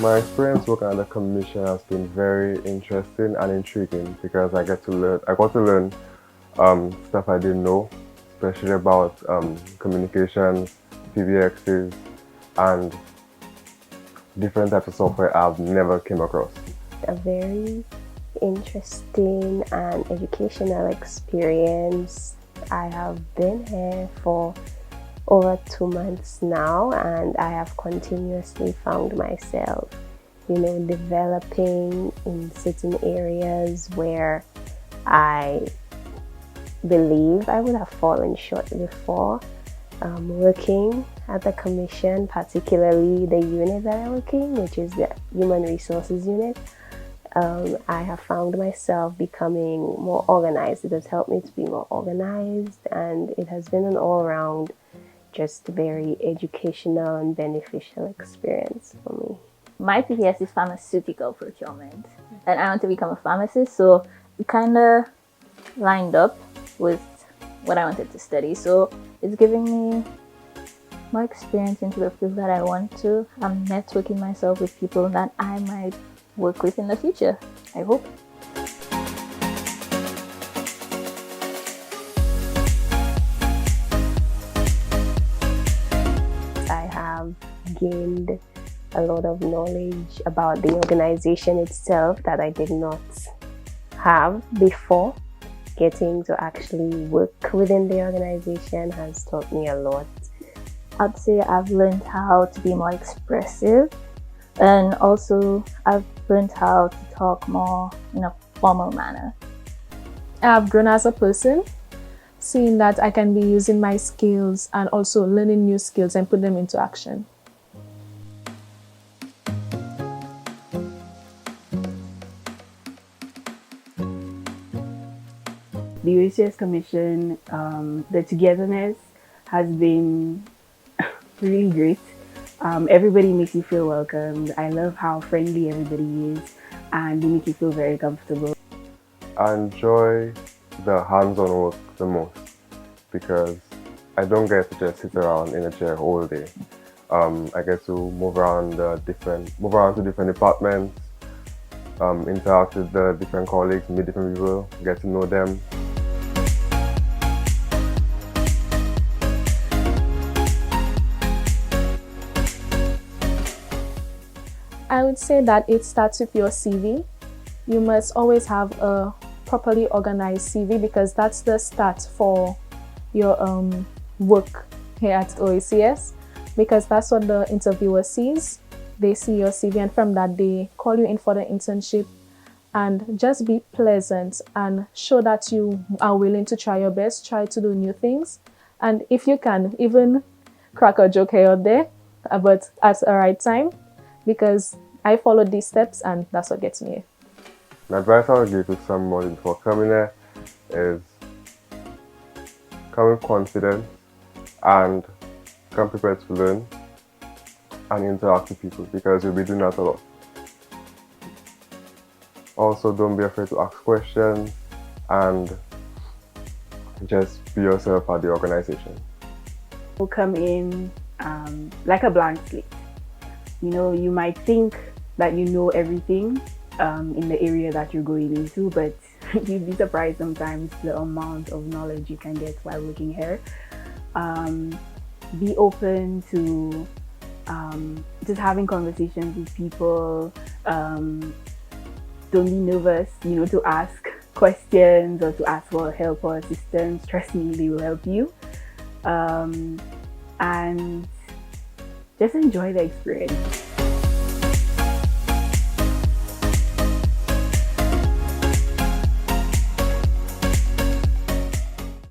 My experience working at the commission has been very interesting and intriguing because I got to learn stuff I didn't know, especially about communications, PBXs, and different types of software I've never came across. A very interesting and educational experience. I have been here for over 2 months now, and I have continuously found myself, developing in certain areas where I believe I would have fallen short before. Working at the commission, particularly the unit that I work in, which is the Human Resources unit, I have found myself becoming more organized. It has helped me to be more organized, and it has been an all-around, just very educational and beneficial experience for me. My PPS is pharmaceutical procurement, and I want to become a pharmacist, so it kind of lined up with what I wanted to study. So it's giving me more experience into the field that I want to. I'm networking myself with people that I might work with in the future, I hope. I have gained a lot of knowledge about the organization itself that I did not have before. Getting to actually work within the organization has taught me a lot. I'd say I've learned how to be more expressive, and also I've learned how to talk more in a formal manner. I've grown as a person, seeing that I can be using my skills and also learning new skills and put them into action. The OECS Commission, the togetherness has been really great. Everybody makes you feel welcomed. I love how friendly everybody is, and they make you feel very comfortable. I enjoy the hands-on work the most because I don't get to just sit around in a chair all day. I get to move around to different departments, interact with the different colleagues, meet different people, get to know them. I would say that it starts with your CV. You must always have a properly organized CV because that's the start for your work here at OECS, because that's what the interviewer sees. They see your CV, and from that they call you in for the internship. And just be pleasant and show that you are willing to try your best, try to do new things. And if you can, even crack a joke here or there, but at the right time, because I followed these steps and that's what gets me here. The advice I would give to somebody before coming here is come with confidence and come prepared to learn and interact with people, because you'll be doing that a lot. Also, don't be afraid to ask questions and just be yourself at the organization. You'll come in like a blank slate. You might think that you know everything in the area that you're going into, but you'd be surprised sometimes the amount of knowledge you can get while working here. Be open to just having conversations with people. Don't be nervous, to ask questions or to ask for help or assistance. Trust me, they will help you. And just enjoy the experience.